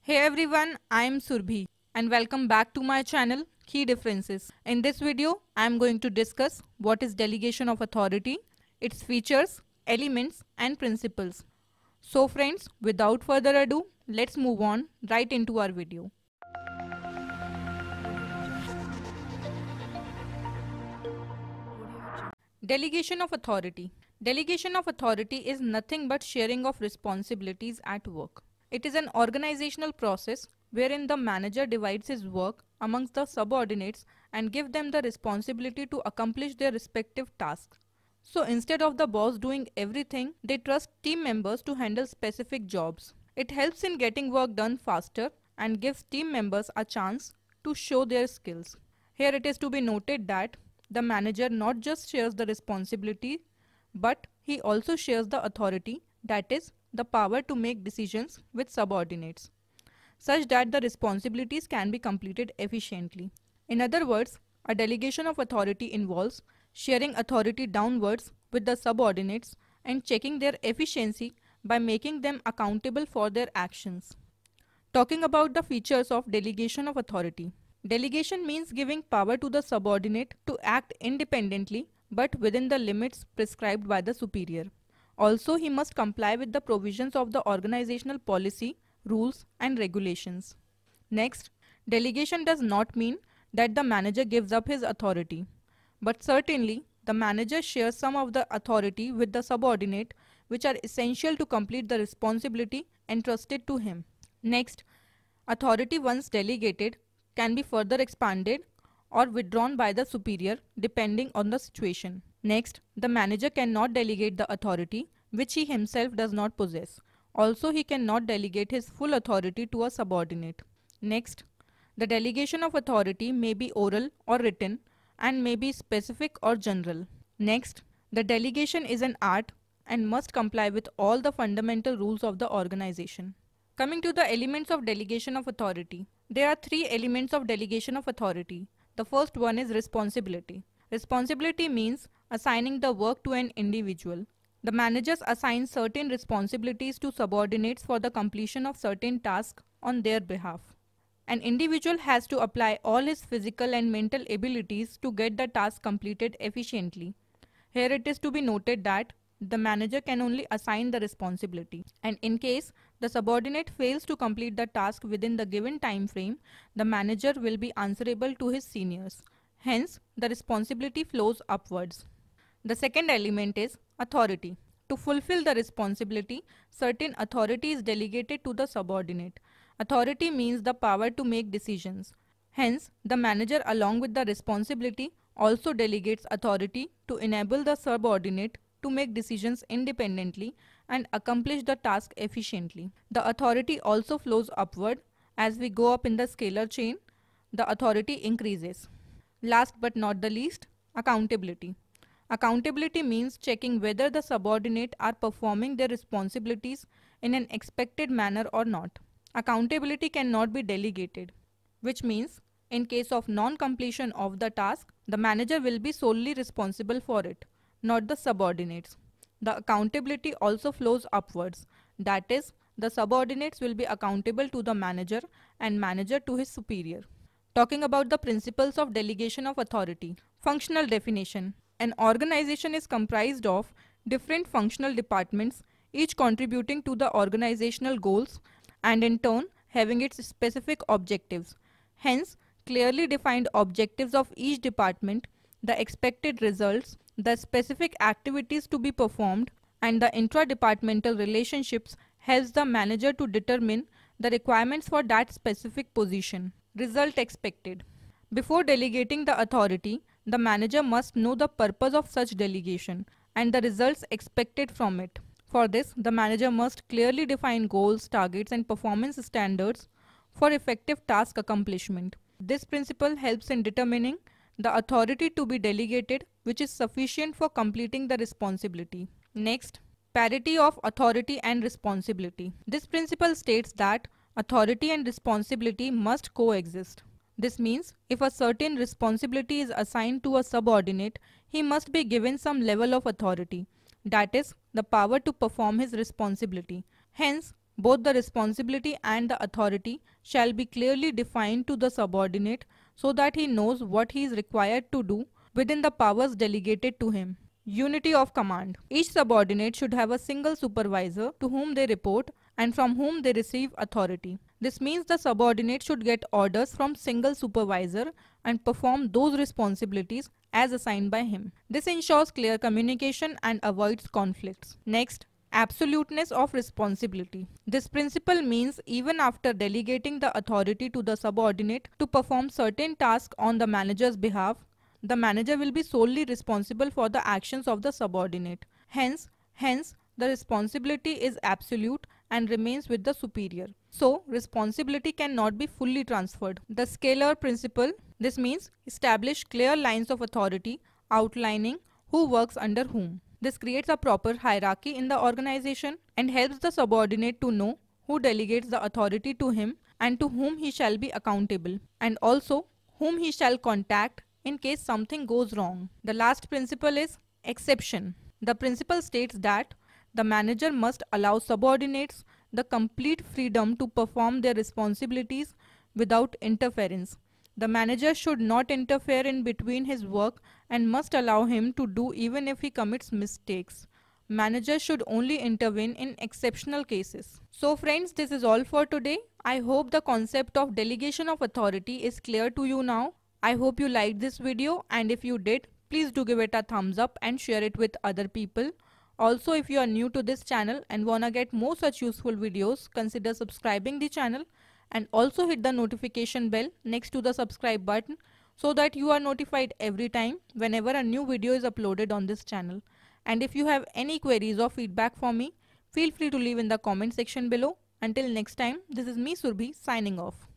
Hey everyone, I am Surbhi and welcome back to my channel Key Differences. In this video, I am going to discuss what is delegation of authority, its features, elements and principles. So friends, without further ado, let's move on right into our video. Delegation of authority. Delegation of authority is nothing but sharing of responsibilities at work. It is an organizational process wherein the manager divides his work amongst the subordinates and give them the responsibility to accomplish their respective tasks. So instead of the boss doing everything, they trust team members to handle specific jobs. It helps in getting work done faster and gives team members a chance to show their skills. Here it is to be noted that the manager not just shares the responsibility, but he also shares the authority, that is, the power to make decisions with subordinates, such that the responsibilities can be completed efficiently. In other words, a delegation of authority involves sharing authority downwards with the subordinates and checking their efficiency by making them accountable for their actions. Talking about the features of delegation of authority. Delegation means giving power to the subordinate to act independently but within the limits prescribed by the superior. Also, he must comply with the provisions of the organizational policy, rules and regulations. Next, delegation does not mean that the manager gives up his authority, but certainly the manager shares some of the authority with the subordinate which are essential to complete the responsibility entrusted to him. Next, authority once delegated can be further expanded or withdrawn by the superior depending on the situation. Next, the manager cannot delegate the authority which he himself does not possess. Also, he cannot delegate his full authority to a subordinate. Next, the delegation of authority may be oral or written and may be specific or general. Next, the delegation is an art and must comply with all the fundamental rules of the organization. Coming to the elements of delegation of authority. There are three elements of delegation of authority. The first one is responsibility. Responsibility means assigning the work to an individual. The managers assign certain responsibilities to subordinates for the completion of certain tasks on their behalf. An individual has to apply all his physical and mental abilities to get the task completed efficiently. Here it is to be noted that the manager can only assign the responsibility, and in case the subordinate fails to complete the task within the given time frame, the manager will be answerable to his seniors. Hence, the responsibility flows upwards. The second element is authority. To fulfill the responsibility, certain authority is delegated to the subordinate. Authority means the power to make decisions. Hence, the manager along with the responsibility also delegates authority to enable the subordinate to make decisions independently and accomplish the task efficiently. The authority also flows upward. As we go up in the scalar chain, the authority increases. Last but not the least, accountability. Accountability means checking whether the subordinate are performing their responsibilities in an expected manner or not. Accountability cannot be delegated, which means in case of non-completion of the task, the manager will be solely responsible for it, not the subordinates. The accountability also flows upwards. That is, the subordinates will be accountable to the manager and manager to his superior. Talking about the principles of delegation of authority. Functional definition. An organization is comprised of different functional departments, each contributing to the organizational goals and in turn having its specific objectives. Hence, clearly defined objectives of each department, the expected results, the specific activities to be performed, and the intra-departmental relationships helps the manager to determine the requirements for that specific position. Result expected. Before delegating the authority, the manager must know the purpose of such delegation and the results expected from it. For this, the manager must clearly define goals, targets, and performance standards for effective task accomplishment. This principle helps in determining the authority to be delegated, which is sufficient for completing the responsibility. Next, parity of authority and responsibility. This principle states that authority and responsibility must coexist. This means if a certain responsibility is assigned to a subordinate, he must be given some level of authority, that is, the power to perform his responsibility. Hence, Both the responsibility and the authority shall be clearly defined to the subordinate so that he knows what he is required to do within the powers delegated to him. Unity of command. Each subordinate should have a single supervisor to whom they report and from whom they receive authority. This means the subordinate should get orders from single supervisor and perform those responsibilities as assigned by him. This ensures clear communication and avoids conflicts. Next, absoluteness of responsibility. This principle means even after delegating the authority to the subordinate to perform certain tasks on the manager's behalf, the manager will be solely responsible for the actions of the subordinate. Hence, the responsibility is absolute and remains with the superior. So, responsibility cannot be fully transferred. The scalar principle, this means establish clear lines of authority outlining who works under whom. This creates a proper hierarchy in the organization and helps the subordinate to know who delegates the authority to him and to whom he shall be accountable, and also whom he shall contact in case something goes wrong. The last principle is exception. The principle states that the manager must allow subordinates the complete freedom to perform their responsibilities without interference. The manager should not interfere in between his work and must allow him to do even if he commits mistakes. Manager should only intervene in exceptional cases. So friends, this is all for today. I hope the concept of delegation of authority is clear to you now. I hope you liked this video, and if you did, please do give it a thumbs up and share it with other people. Also, if you are new to this channel and wanna get more such useful videos, consider subscribing the channel and also hit the notification bell next to the subscribe button so that you are notified every time whenever a new video is uploaded on this channel. And if you have any queries or feedback for me, feel free to leave in the comment section below. Until next time, this is me Surbhi signing off.